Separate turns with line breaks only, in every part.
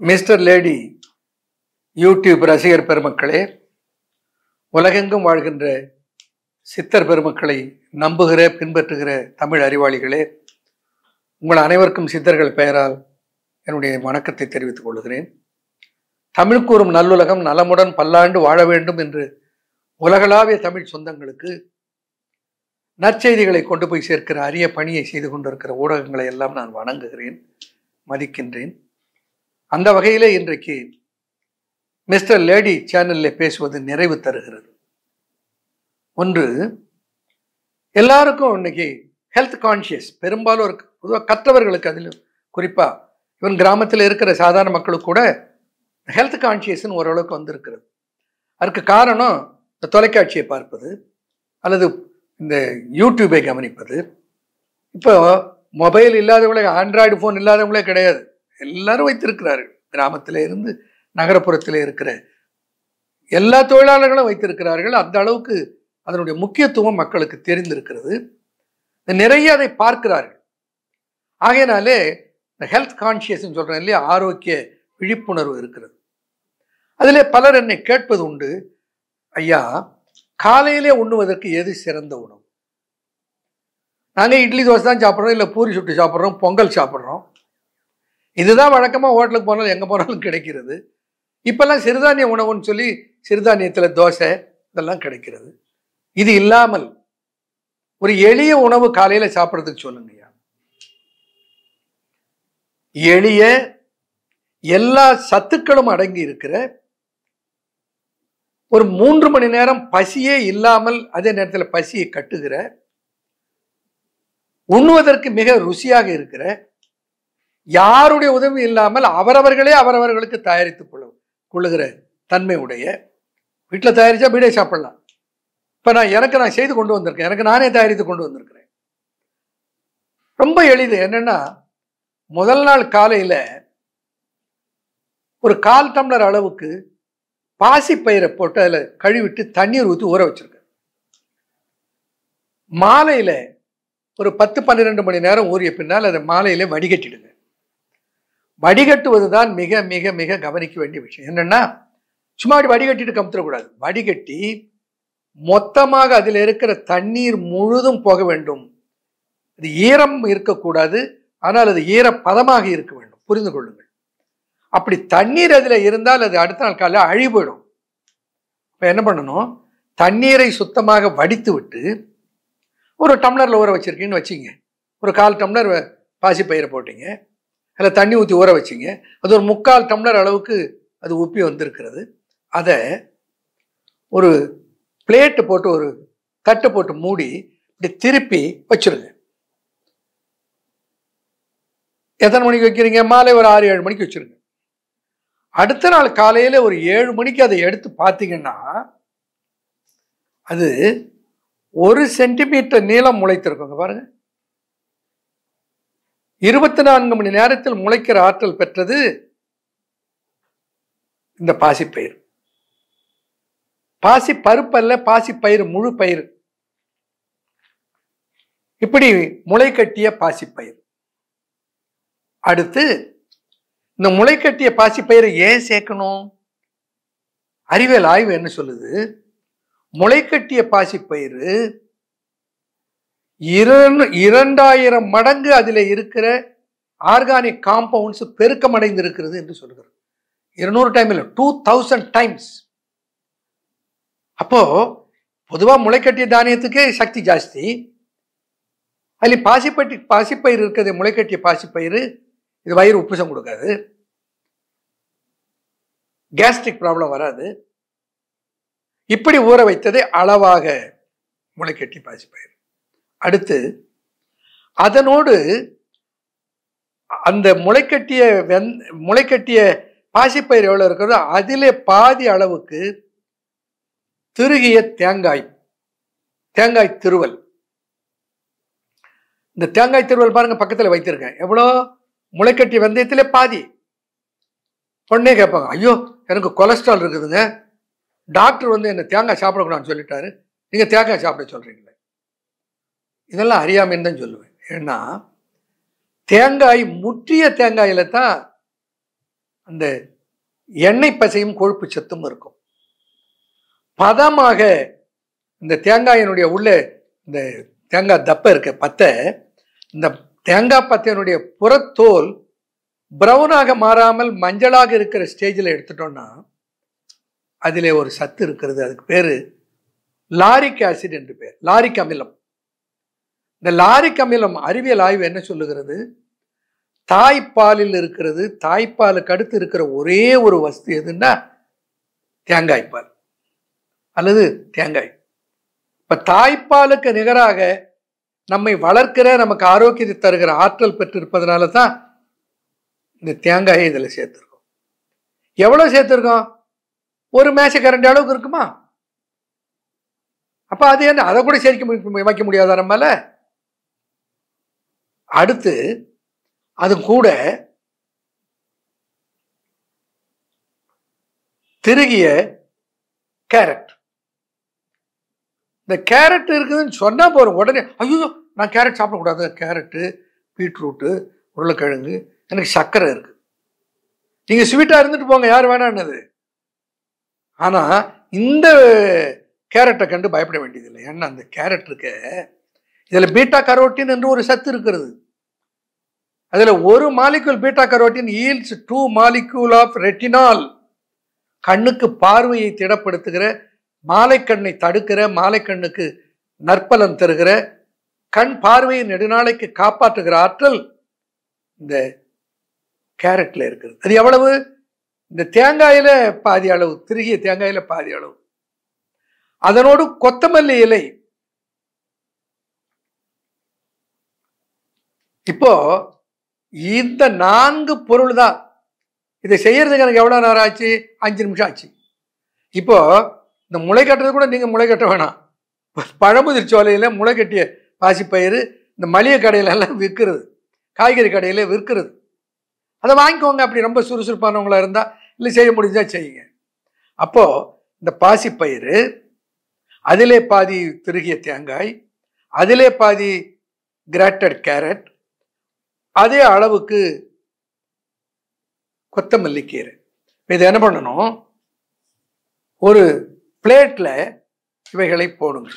Mister lady YouTube ரசிகர் பெருமக்களே, உலகெங்கும் வாழ்கின்ற சித்தர் பெருமக்களை நம்புகிற பின்பற்றுகிற தமிழ் அறிவாளிகளே, உங்கள் அனைவருக்கும் சித்தர்கள் பெயரால் என்னுடைய வணக்கத்தை தெரிவித்துக் கொள்கிறேன். தமிழ் கூறும் நல்லுலகம் நலமுடன் பல்லாண்டு வாழ வேண்டும் என்று உலகளாவிய தமிழ் சொந்தங்களுக்கு நற்செய்திகளை கொண்டு போய் சேர்க்கிற அரிய பணியை செய்து கொண்டிருக்கிற ஊடகங்களை எல்லாம் நான் வணங்குகிறேன், மதிக்கின்றேன். அந்த வகையிலே இன்றைக்கு மிஸ்டர் லேடி சேனலில் பேசுவது நிறைவு தருகிறது. ஒன்று, எல்லாருக்கும் இன்னைக்கு ஹெல்த் கான்ஷியஸ் பெரும்பாலும் இருக்கு. பொதுவாக கற்றவர்களுக்கு, அதில் குறிப்பா இவன் கிராமத்தில் இருக்கிற சாதாரண மக்களுக்கு கூட ஹெல்த் கான்ஷியஸ்ன்னு ஓரளவுக்கு வந்திருக்கிறது. அதற்கு காரணம் இந்த தொலைக்காட்சியை பார்ப்பது அல்லது இந்த யூடியூபை கவனிப்பது. இப்போ மொபைல் இல்லாதவங்களே, ஆண்ட்ராய்டு ஃபோன் இல்லாதவங்களே கிடையாது, எல்லாரும் வைத்திருக்கிறார்கள். கிராமத்தில் இருந்து நகரப்புறத்தில் இருக்கிற எல்லா தொழிலாளர்களும் வைத்திருக்கிறார்கள். அந்த அளவுக்கு அதனுடைய முக்கியத்துவம் மக்களுக்கு தெரிந்திருக்கிறது. நிறைய அதை பார்க்கிறார்கள். ஆகையினாலே இந்த ஹெல்த் கான்ஷியஸ் சொல்றேன் இல்லையா, ஆரோக்கிய விழிப்புணர்வு இருக்கிறது. அதிலே பலர் என்னை கேட்பது உண்டு, ஐயா காலையிலே உண்ணுவதற்கு எது சிறந்த உணவு? நாங்கள் இட்லி தோசை தான் சாப்பிட்றோம், இல்லை பூரி சுட்டு சாப்பிட்றோம், பொங்கல் சாப்பிட்றோம். இதுதான் வழக்கமாக ஹோட்டலுக்கு போனாலும் எங்கே போனாலும் கிடைக்கிறது. இப்பெல்லாம் சிறுதானிய உணவுன்னு சொல்லி சிறுதானியத்தில் தோசை இதெல்லாம் கிடைக்கிறது. இது இல்லாமல் ஒரு எளிய உணவு காலையில் சாப்பிட்றதுக்கு சொல்லுங்கய்யா. எளிய எல்லா சத்துக்களும் அடங்கி இருக்கிற, ஒரு 3 மணி நேரம் பசியே இல்லாமல் அதே நேரத்தில் பசியை கட்டுகிற, உண்ணுவதற்கு மிக ருசியாக இருக்கிற, யாருடைய உதவி இல்லாமல் அவரவர்களே அவரவர்களுக்கு தயாரித்துக் கொள்ளுகிற தன்மை உடைய, வீட்டில் தயாரிச்சா வீடே சாப்பிடலாம். இப்போ நான் செய்து கொண்டு வந்திருக்கேன், எனக்கு நானே தயாரித்து கொண்டு வந்திருக்கிறேன். ரொம்ப எளிது. என்னன்னா, முதல் நாள் காலையில் ஒரு 1/4 டம்ளர் அளவுக்கு பாசிப்பயிரை போட்டு அதில் கழுவிட்டு தண்ணீர் ஊற்றி ஊற வச்சிருக்கேன். மாலையில் ஒரு 10-12 மணி நேரம் ஊறிய பின்னால் அதை மாலையில வடிகட்டிடுங்க. வடிகட்டுவது தான் மிக மிக மிக கவனிக்க வேண்டிய விஷயம். என்னன்னா, சும்மா வடிகட்டிட்டு கமுத்திடக்கூடாது. வடிகட்டி மொத்தமாக அதில் இருக்கிற தண்ணீர் முழுதும் போக வேண்டும். அது ஈரம் இருக்கக்கூடாது, ஆனால் அது ஈரப்பதமாக இருக்க வேண்டும். புரிந்து கொள்ளுங்கள். அப்படி தண்ணீர் அதில் இருந்தால் அது அடுத்த நாள் காலையில் அழி போயிடும். இப்போ என்ன பண்ணணும், தண்ணீரை சுத்தமாக வடித்து விட்டு ஒரு டம்ளரில் ஊற வச்சிருக்கீங்கன்னு வச்சிங்க. ஒரு 1/4 டம்ளர் பாசிப்பயிரை போட்டிங்க, அதில் தண்ணி ஊற்றி ஊற வச்சிங்க. அது ஒரு 3/4 டம்ளர் அளவுக்கு அது உப்பி வந்திருக்கிறது. அதை ஒரு பிளேட்டு போட்டு, ஒரு தட்டை போட்டு மூடி இப்படி திருப்பி வச்சிருங்க. எத்தனை மணிக்கு வைக்கிறீங்க? மாலை ஒரு 6-7 மணிக்கு வச்சிருங்க. அடுத்த நாள் காலையில் ஒரு 7 மணிக்கு அதை எடுத்து பார்த்தீங்கன்னா, அது 1 சென்டிமீட்டர் நீளம் முளைத்திருக்குங்க. பாருங்க, 24 மணி நேரத்தில் முளைக்கிற ஆற்றல் பெற்றது இந்த பாசிப்பயிர். பாசி பருப்பு அல்ல, பாசிப்பயிர், முழு பயிர். இப்படி முளை கட்டிய பாசிப்பயிர். அடுத்து இந்த முளை கட்டிய பாசிப்பயிரை ஏன் சேர்க்கணும்? அறிவியல் ஆய்வு என்ன சொல்லுது? முளை கட்டிய பாசிப்பயிறு 2000 மடங்கு அதில் இருக்கிற ஆர்கானிக் காம்பவுண்ட்ஸ் பெருக்கமடைந்து இருக்கிறது என்று சொல்லுகிறது. 200 டைம் இல்லை, 2000 டைம்ஸ். அப்போ பொதுவாக முளைக்கட்டிய தானியத்துக்கே சக்தி ஜாஸ்தி. அதில் பாசிப்பயிர் இருக்கிறது, முளைக்கட்டிய பாசிப்பயிறு. இது வயிறு உப்புசம் கொடுக்காது, கேஸ்ட்ரிக் ப்ராப்ளம் வராது. இப்படி ஊற வைத்ததை அளவாக முளைக்கட்டிய பாசிப்பயிர். அடுத்து அதனோடு அந்த முளைக்கட்டிய பாசிப்பயிர் எவ்வளவு இருக்கிறதோ அதிலே பாதி அளவுக்கு திருகிய தேங்காய் திருவல். இந்த தேங்காய் திருவல் பாருங்க, பக்கத்தில் வைத்திருக்கேன். எவ்வளோ? முளைக்கட்டிய வெந்தயத்திலே பாதி. பொண்ணே கேட்பாங்க, ஐயோ எனக்கு கொலஸ்ட்ரால் இருக்குதுங்க, டாக்டர் என்ன தேங்காய் சாப்பிடக்கூடாதுன்னு சொல்லிட்டாரு, நீங்க தேங்காய் சாப்பிட சொல்றீங்களே. இதெல்லாம் அறியாமைன்னு தான் சொல்லுவேன். ஏன்னா தேங்காய், முற்றிய தேங்காயில தான் அந்த எண்ணெய் பசையும் கொழுப்பு சத்தும் இருக்கும். பதமாக இந்த தேங்காயினுடைய உள்ள இந்த தேங்காய் தப்பை இருக்க பத்தை, இந்த தேங்காய் பத்தையினுடைய புறத்தோல் பிரவுனாக மாறாமல் மஞ்சளாக இருக்கிற ஸ்டேஜில் எடுத்துட்டோம்னா அதிலே ஒரு சத்து இருக்கிறது. அதுக்கு பேரு லாரிக் ஆசிட் என்று பேர், லாரிக் அமிலம். இந்த லாரிக் அமிலம் அறிவியல் ஆய்வு என்ன சொல்லுகிறது? தாய்ப்பாலில் இருக்கிறது. தாய்ப்பாலுக்கு அடுத்து இருக்கிற ஒரே ஒரு வஸ்து எதுன்னா தேங்காய்ப்பால் அல்லது தேங்காய். இப்ப தாய்ப்பாலுக்கு நிகராக நம்மை வளர்க்கிற, நமக்கு ஆரோக்கியத்தை தருகிற ஆற்றல் பெற்றிருப்பதனால தான் இந்த தேங்காயை இதுல சேர்த்திருக்கோம். எவ்வளவு சேர்த்திருக்கோம்? ஒரு மேசை கரண்டி அளவுக்கு இருக்குமா? அப்ப அது என்ன, அதை கூட சேர்க்க வைக்க முடியாதா நம்மால? அடுத்து அது கூட திருகிய கேரட். இந்த கேரட் இருக்குதுன்னு சொன்னா போறோம், உடனே ஐயோ நான் கேரட் சாப்பிடக்கூடாது. கேரட்டு, பீட்ரூட்டு, உருளைக்கிழங்கு, எனக்கு சர்க்கரை இருக்கு, நீங்க ஸ்வீட்டா இருந்துட்டு போங்க, யார் வேணான்னது. ஆனா இந்த கேரட்டை கண்டு பயப்பட வேண்டியதில்லை. ஏன்னா அந்த கேரட் இருக்க இதுல பீட்டா கரோட்டின் என்று ஒரு சத்து இருக்கிறது. அதுல ஒரு molecule beta carotene yields 2 molecule of retinol. கண்ணுக்கு பார்வையை திடப்படுத்துகிற, மாலைக்கண்ணை தடுக்கிற, மாலைக்கண்ணுக்கு நற்பலன் தருகிற, கண் பார்வையை நெடுநாளைக்கு காப்பாற்றுகிற ஆற்றல் இந்த கேரட்ல இருக்குது. அது எவ்வளவு? இந்த தேங்காயில பாதி அளவு, திருகிய தேங்காயில பாதி அளவு. அதனோடு கொத்தமல்லி இலை. இப்போ இந்த 4 பொருள் தான். இதை செய்யறதுக்கு எனக்கு எவ்வளவு நேரம் ஆச்சு? 5 நிமிஷம் ஆச்சு. இப்போ இந்த முளை கட்டுறது கூட நீங்க முளை கட்ட வேணாம். பழமுதிர் சோலையில முளை கட்டிய பாசிப்பயிறு இந்த மளிகை கடையில எல்லாம் விற்கிறது, காய்கறி கடையில விற்கிறது. அதை வாங்கிக்கோங்க. அப்படி ரொம்ப சுறுசுறுப்பானவங்களா இருந்தா, இல்லை செய்ய முடிஞ்சா செய்யுங்க. அப்போ இந்த பாசிப்பயிறு, அதிலே பாதி திருகிய தேங்காய், அதிலே பாதி கிராட்டட் கேரட், அதே அளவுக்கு கொத்தமல்லி கீரை. இதை என்ன பண்ணணும்? ஒரு பிளேட்ல இவைகளை போடுங்க.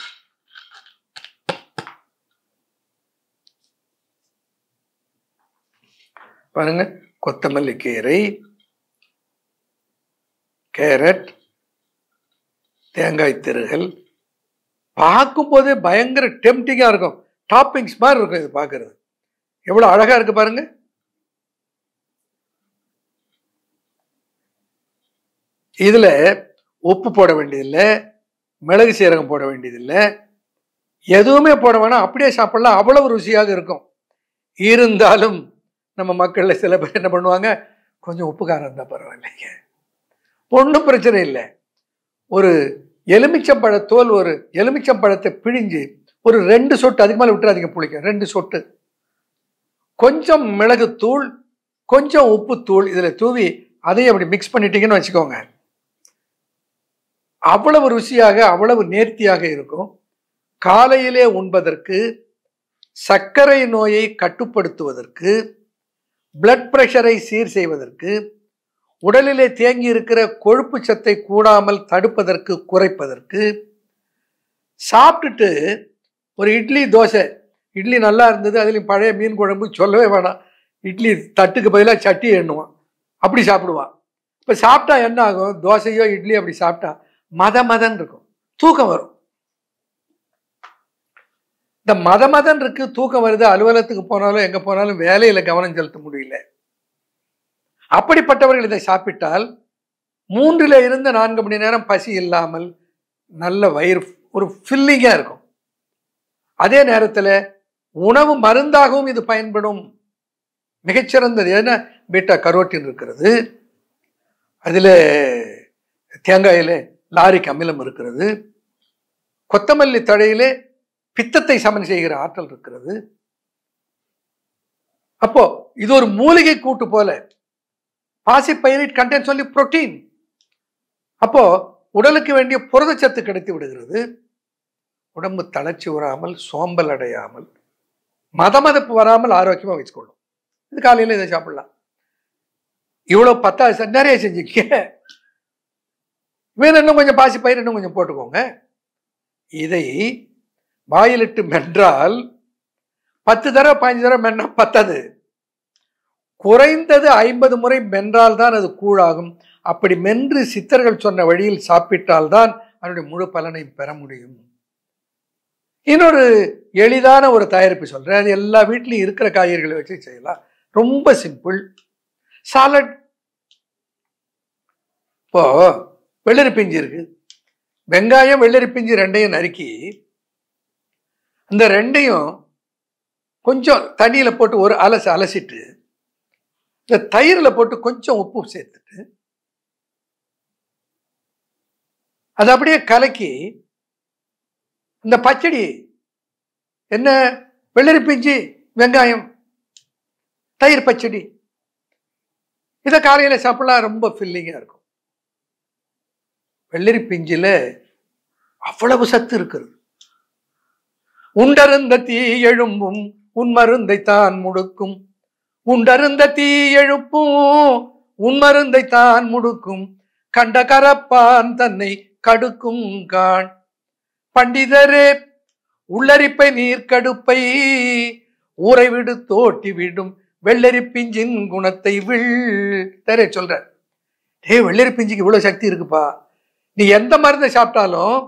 பாருங்க, கொத்தமல்லி கீரை, கேரட், தேங்காய் திருகல். பார்க்கும் போதே பயங்கர டெம்டிங்கா இருக்கும், டாப்பிங்ஸ் மாதிரி இருக்கும். இது பார்க்கறது எவ்வளவு அழகா இருக்கு பாருங்க. இதுல உப்பு போட வேண்டியதில்லை, மிளகு சீரகம் போட வேண்டியதில்லை, எதுவுமே போட வேணாம். அப்படியே சாப்பிடலாம், அவ்வளவு ருசியாக இருக்கும். இருந்தாலும் நம்ம மக்கள்ல சில பேர் என்ன பண்ணுவாங்க, கொஞ்சம் உப்பு காரம் இருந்தா பரவாயில்லைங்க, ஒன்றும் பிரச்சனை இல்லை. ஒரு எலுமிச்சம்பழ தோல், ஒரு எலுமிச்சம்பழத்தை பிழிஞ்சு ஒரு 2 சொட்டு, அதுக்கு மேலே விட்டுறாதீங்க, புளிக்க 2 சொட்டு, கொஞ்சம் மிளகு தூள், கொஞ்சம் உப்பு தூள் இதுல தூவி அதையும் அப்படி மிக்ஸ் பண்ணிட்டீங்கன்னு வச்சுக்கோங்க, அவ்வளவு ருசியாக, அவ்வளவு நேர்த்தியாக இருக்கும். காலையிலே உண்பதற்கு, சர்க்கரை நோயை கட்டுப்படுத்துவதற்கு, பிளட் பிரஷரை சீர் செய்வதற்கு, உடலிலே தேங்கி இருக்கிற கொழுப்பு சத்தை கூடாமல் தடுப்பதற்கு, குறைப்பதற்கு, சாப்பிட்டுட்டு ஒரு இட்லி தோசை, இட்லி நல்லா இருந்தது, அதுலேயும் பழைய மீன் குழம்பு சொல்லவே வேணாம், இட்லி தட்டுக்கு பதிலாக சட்டி எண்ணுவான், அப்படி சாப்பிடுவான். இப்போ சாப்பிட்டா என்ன ஆகும்? தோசையோ இட்லியோ அப்படி சாப்பிட்டா மதன் இருக்கும், தூக்கம் வரும். இந்த மதன் இருக்கு, தூக்கம் வருது, அலுவலகத்துக்கு போனாலும் எங்க போனாலும் வேலையில கவனம் செலுத்த முடியல. அப்படிப்பட்டவர்கள் இதை சாப்பிட்டால் 3 இருந்து 4 மணி நேரம் பசி இல்லாமல் நல்ல வயிறு ஒரு ஃபில்லிங்கா இருக்கும். அதே நேரத்தில் உணவு மருந்தாகவும் இது பயன்படும், மிகச்சிறந்தது. ஏன்னா பீட்டா கரோட்டின் இருக்கிறது, அதில் தேங்காயில லாரிக் அமிலம் இருக்கிறது, கொத்தமல்லி தழையிலே பித்தத்தை சமன் செய்கிற ஆற்றல் இருக்கிறது. அப்போ இது ஒரு மூலிகை கூட்டு போல. பாசிப்பயிறு கண்டென்ஸ் ஒன்லி புரோட்டீன். அப்போ உடலுக்கு வேண்டிய புரதச்சத்து கிடைத்து விடுகிறது. உடம்பு தளர்ச்சி வராமல், சோம்பல் அடையாமல், மதமதப்பு வராமல் ஆரோக்கியமா வச்சுக்கொள்ளும். இது காலையில் இதை சாப்பிடலாம். இவ்வளவு 10 நிறைய செஞ்சுக்க. வேணும் இன்னும் கொஞ்சம் பாசி பயிர் இன்னும் கொஞ்சம் போட்டுக்கோங்க. இதை வாயிலிட்டு மென்றால் 10 தடவை 15 தடவை மென்னா பத்தாது. குறைந்தது 50 முறை மென்றால் தான் அது கூழாகும். அப்படி மென்று சித்தர்கள் சொன்ன வழியில் சாப்பிட்டால் தான் அதனுடைய முழு பலனை பெற முடியும். இன்னொரு எளிதான ஒரு தயாரிப்பு சொல்றேன். அது எல்லா வீட்லையும் இருக்கிற காய்கறிகளை வச்சு செய்யலாம். ரொம்ப சிம்பிள். சாலட். இப்போ வெள்ளரி பிஞ்சு இருக்கு, வெங்காயம் வெள்ளரி பிஞ்சு ரெண்டையும் நறுக்கி அந்த ரெண்டையும் கொஞ்சம் தண்ணியில போட்டு ஒரு அலசிட்டு இந்த தயிரில் போட்டு கொஞ்சம் உப்பு சேர்த்துட்டு அதை அப்படியே கலக்கி இந்த பச்சடி என்ன வெள்ளரி பிஞ்சு வெங்காயம் தயிர் பச்சடி இதை காலையில் சாப்பிடலாம். ரொம்ப ஃபில்லிங்காக இருக்கும். வெள்ளரி பிஞ்சில் அவ்வளவு சத்து இருக்கிறது. உண்டருந்த தீ எழும்பும் உன் மருந்தை தான் முடுக்கும், உண்டருந்த தீ எழுப்பும் உன் மருந்தை தான் முடுக்கும், கண்ட கரப்பான் தன்னை கடுக்கும் காண் பண்டிதரே உள்ளரிப்பை நீர் கடுப்பை ஊரை விடு தோட்டி விடும் வெள்ளரி பிஞ்சின் குணத்தை தரே சொல்ற. வெள்ளரி பிஞ்சுக்கு இவ்வளவு சக்தி இருக்குப்பா. நீ எந்த மருந்தை சாப்பிட்டாலும்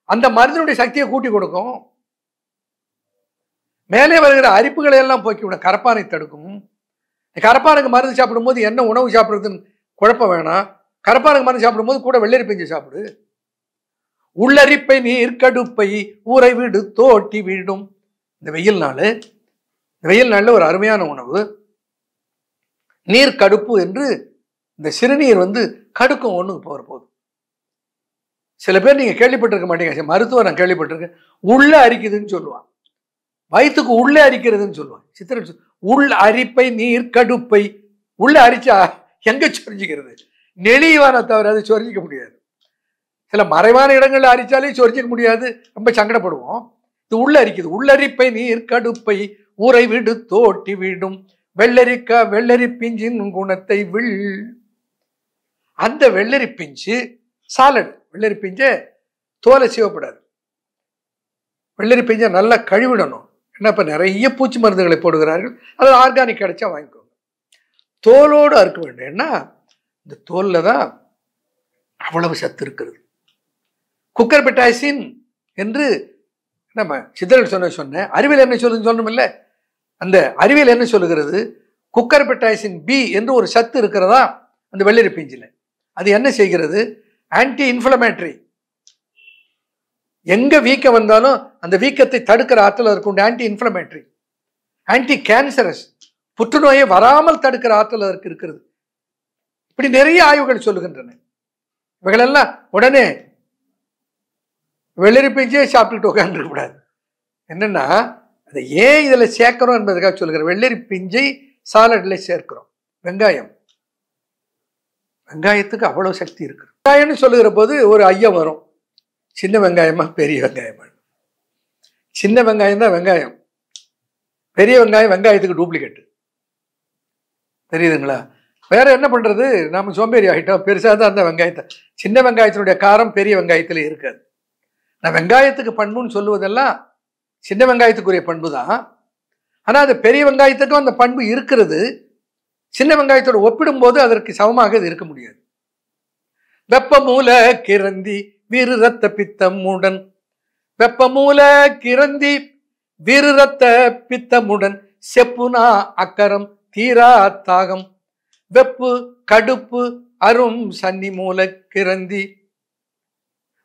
அந்த மருந்தினுடைய சக்தியை கூட்டி கொடுக்கும். மேலே வருகிற அரிப்புகளை எல்லாம் போக்கிவிடும். கரப்பானை தடுக்கும். கரப்பானுக்கு மருந்து சாப்பிடும் போது என்ன உணவு சாப்பிடுறதுன்னு குழப்பம் வேணாம். கரப்பானுக்கு மருந்து சாப்பிடும் போது கூட வெள்ளரி பிஞ்சு சாப்பிடு. உள்ளரிப்பை நீர் கடுப்பை ஊரை விடு தோட்டி விடும். இந்த வெயில் நாள்ல ஒரு அருமையான உணவு நீர் கடுப்பு என்று இந்த சிறுநீர் கடுக்கும் ஒண்ணுக்கு போகிற போது. சில பேர் நீங்க கேள்விப்பட்டிருக்க மாட்டீங்க. மருத்துவர் நான் கேள்விப்பட்டிருக்கேன். உள்ள அரிக்குதுன்னு சொல்லுவான். வயிற்றுக்கு உள்ளே அரிக்கிறதுன்னு சொல்லுவான். சித்திர உள் அரிப்பை நீர் கடுப்பை. உள்ள அரிச்சா எங்க சொரிஞ்சிக்கிறது? நெளிவான தவிர அது சொரிஞ்சிக்க முடியாது. சில மறைவான இடங்கள்ல அரிச்சாலே சொரிஞ்சிக்க முடியாது. ரொம்ப சங்கடப்படுவோம். இது உள்ள அரிக்குது. உள்ளரிப்பை நீர் கடுப்பை ஊரை விடு தோட்டி விடும் வெள்ளரி பிஞ்சின் குணத்தை அந்த வெள்ளரி பிஞ்சு சாலட். வெள்ளரி பிஞ்சை தோலை சீவப்படாது. வெள்ளரி பிஞ்சை நல்லா கழுவிடணும். ஏன்னா இப்ப நிறைய பூச்சி மருந்துகளை போடுகிறார்கள். அது ஆர்கானிக் கிடைச்சா வாங்கிக்கோங்க. தோலோடு அறுக்க வேண்டும். ஏன்னா இந்த தோல்ல தான் அவ்வளவு சத்து இருக்கிறது. குக்கர்பெட்டாசின் என்று நம்ம சித்தர்கள் சொன்ன அறிவியல் என்ன சொல்லுன்னு சொல்லணும் இல்லை. அந்த அறிவியல் என்ன சொல்லுகிறது? குக்கர்பெட்டாசின் பி என்று ஒரு சத்து இருக்கிறதா அந்த வெள்ளரி பிஞ்சில். அது என்ன செய்கிறது? Anti inflammatory. எங்க வீக்கம் வந்தாலும் அந்த வீக்கத்தை தடுக்கிற ஆற்றல் இருக்கும். ஆன்டி இன்ஃப்ளமேட்டரி, ஆன்டி கேன்சரஸ், புற்றுநோயை வராமல் தடுக்கிற ஆற்றல் அதற்கு இருக்கிறது. இப்படி நிறைய ஆய்வுகள் சொல்லுகின்றன. இவைகளெல்லாம் உடனே வெள்ளரி பிஞ்சே சாப்பிட்டுட்டு உட்காந்துருக்க கூடாது. என்னன்னா அதை ஏன் இதுல சேர்க்கிறோம் என்பதுக்காக சொல்லுகிற. வெள்ளரி பிஞ்சை சாலட்ல சேர்க்கிறோம். வெங்காயத்துக்கு அவ்வளவு சக்தி இருக்கு. வெங்காயம்னு சொல்லுகிற போது ஒரு ஐயம் வரும். சின்ன வெங்காயமா பெரிய வெங்காயமா? சின்ன வெங்காயம் தான் வெங்காயம். பெரிய வெங்காயம் வெங்காயத்துக்கு டூப்ளிகேட். தெரியுதுங்களா? வேற என்ன பண்றது? நாம சோம்பேறி ஆகிட்டோம். பெருசா தான் அந்த வெங்காயத்தை. சின்ன வெங்காயத்தினுடைய காரம் பெரிய வெங்காயத்துல இருக்காது. நான் வெங்காயத்துக்கு பண்புன்னு சொல்லுவதெல்லாம் சின்ன வெங்காயத்துக்குரிய பண்பு தான். ஆனா அது பெரிய வெங்காயத்துக்கும் அந்த பண்பு இருக்கிறது. சின்ன வெங்காயத்தோட ஒப்பிடும் போது அதற்கு சமமாக இது இருக்க முடியாது. வெப்பமூல கிரந்தி வீறு ரத்த பித்தமுடன், வெப்பமூல கிரந்தி வீறு ரத்த பித்தமுடன், செப்புனா அக்கரம் தீரா தாகம், வெப்பு கடுப்பு அரும் சன்னி மூல கிரந்தி,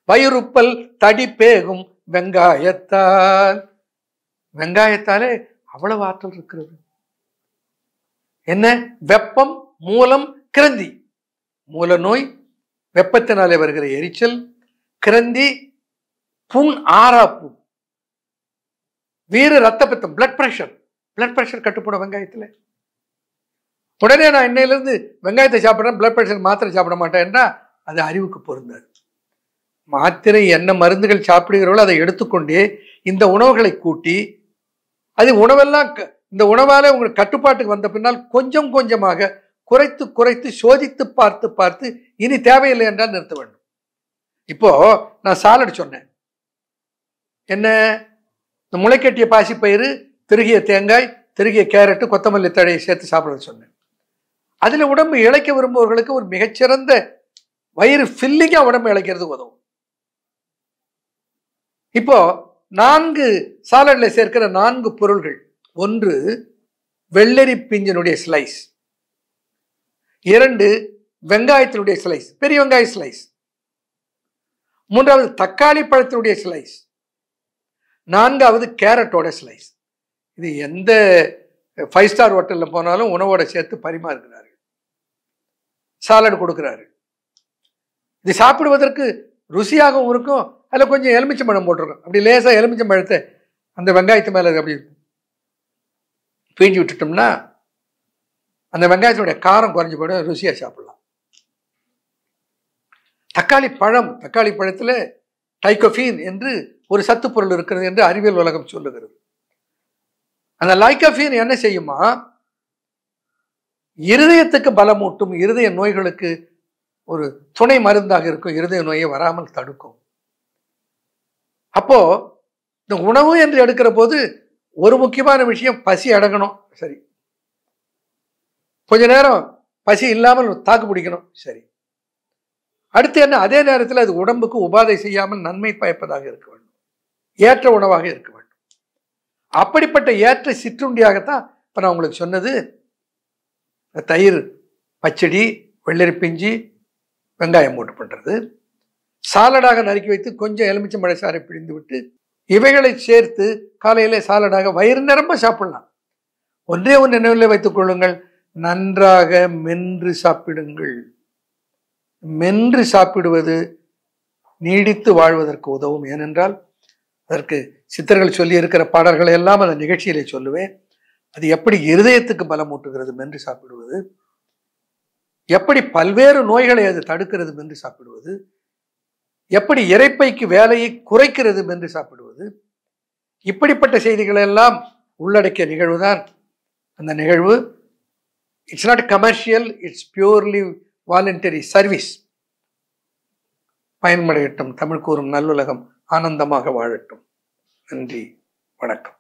வயிறுப்பல் தடிப்பேகும் வெங்காயத்தால். வெங்காயத்தாலே அவ்வளவு ஆற்றல் இருக்கிறது. என்ன? வெப்பம், மூலம், கிரந்தி. மூல நோய், வெப்பத்தினாலே வருகிற எரிச்சல். கிரந்தி, புண், ஆறாப்பு. வீறு ரத்த பித்தம், பிளட் பிரஷர் கட்டுப்படும் வெங்காயத்துல. உடனே நான் இன்னையிலிருந்து வெங்காயத்தை சாப்பிட்றேன், பிளட் பிரஷர் மாத்திரை சாப்பிட மாட்டேன்னா அது அறிவுக்கு பொருந்தாது. மாத்திரை என்ன மருந்துகள் சாப்பிடுகிறவர்களோ அதை எடுத்துக்கொண்டே இந்த உணவுகளை கூட்டி, அது உணவெல்லாம் இந்த உணவால உங்களுக்கு கட்டுப்பாட்டுக்கு வந்த பின்னால் கொஞ்சம் கொஞ்சமாக குறைத்து குறைத்து சோதித்து பார்த்து பார்த்து இனி தேவையில்லை என்றால் நிறுத்த வேண்டும். இப்போ நான் சாலட் சொன்னேன். என்ன, இந்த முளைக்கட்டிய பாசிப்பயிறு, திருகிய தேங்காய், திருகிய கேரட்டு, கொத்தமல்லி தழையை சேர்த்து சாப்பிட சொன்னேன். அதுல உடம்பு இழைக்க விரும்புபவர்களுக்கு ஒரு மிகச்சிறந்த வயிறு ஃபில்லிங்கா உடம்பு இழைக்கிறது உதவும். இப்போ 4 சாலட்ல சேர்க்கிற 4 பொருள்கள். 1 வெள்ளரி பிஞ்சினுடைய ஸ்லைஸ், 2 வெங்காயத்தினுடைய ஸ்லைஸ், பெரிய வெங்காய ஸ்லைஸ், 3வது தக்காளி பழத்தினுடைய ஸ்லைஸ், 4வது கேரட்டோட ஸ்லைஸ். இது எந்த 5 ஸ்டார் ஹோட்டல்ல போனாலும் உணவோட சேர்த்து பரிமாறுகிறார்கள், சாலட் கொடுக்கிறாரு. இது சாப்பிடுவதற்கு ருசியாகவும் இருக்கும். அதில் கொஞ்சம் எலுமிச்சம்பழம் போட்டிருக்கும். அப்படி லேசாக எலுமிச்சம்பழத்தை அந்த வெங்காயத்து மேலே அப்படி பிழிஞ்சு விட்டுட்டோம்னா அந்த வெங்காயத்தினுடைய காரம் குறைஞ்சி போய்டும், ருசியாக சாப்பிடலாம். தக்காளி பழத்தில் லைக்கோபீன் என்று ஒரு சத்து பொருள் இருக்கிறது என்று அறிவியல் உலகம் சொல்லுகிறது. அந்த லைக்கோபீன் என்ன செய்யுமா, இருதயத்துக்கு பலமூட்டும், இருதய நோய்களுக்கு ஒரு துணை மருந்தாக இருக்கும், இருதய நோயை வராமல் தடுக்கும். அப்போ இந்த உணவு என்று எடுக்கிற போது ஒரு முக்கியமான விஷயம், பசி அடங்கணும். சரி, கொஞ்ச நேரம் பசி இல்லாமல் தாக்கு பிடிக்கணும். சரி, அடுத்து என்ன, அதே நேரத்தில் அது உடம்புக்கு உபாதை செய்யாமல் நன்மை பயப்பதாக இருக்க வேண்டும், ஏற்ற உணவாக இருக்க வேண்டும். அப்படிப்பட்ட ஏற்ற சிற்றுண்டியாகத்தான் இப்ப நான் உங்களுக்கு சொன்னது தயிர் பச்சடி, வெள்ளரி பிஞ்சி, வெங்காயம் போட்டு பண்றது, சாலடாக நறுக்கி வைத்து கொஞ்சம் எலுமிச்சம்பழ சாறை பிழிந்து விட்டு இவைகளை சேர்த்து காலையிலே சாலடாக வயிறு நிரம்ப சாப்பிடலாம். ஒன்றே ஒன்று நினைவில் வைத்துக் கொள்ளுங்கள், நன்றாக மென்று சாப்பிடுங்கள். மென்று சாப்பிடுவது நீடித்து வாழ்வதற்கு உதவும். ஏனென்றால் அதற்கு சித்தர்கள் சொல்லி இருக்கிற பாடல்களை எல்லாம் அந்த நிகழ்ச்சியிலே சொல்லுவேன். அது எப்படி இருதயத்துக்கு பலமூட்டுகிறது மென்று சாப்பிடுவது, எப்படி பல்வேறு நோய்களை அது தடுக்கிறது மென்று சாப்பிடுவது, எப்படி இரைப்பைக்கு வேலையை குறைக்கிறது மென்று சாப்பிடுவது, இப்படிப்பட்ட செய்திகளை எல்லாம் உள்ளடக்கிய நிகழ்வுதான் அந்த நிகழ்வு. It's not commercial, it's purely voluntary service. பயன்மடையட்டும். தமிழ் கூறும் நல்லுலகம் ஆனந்தமாக வாழட்டும். நன்றி, வணக்கம்.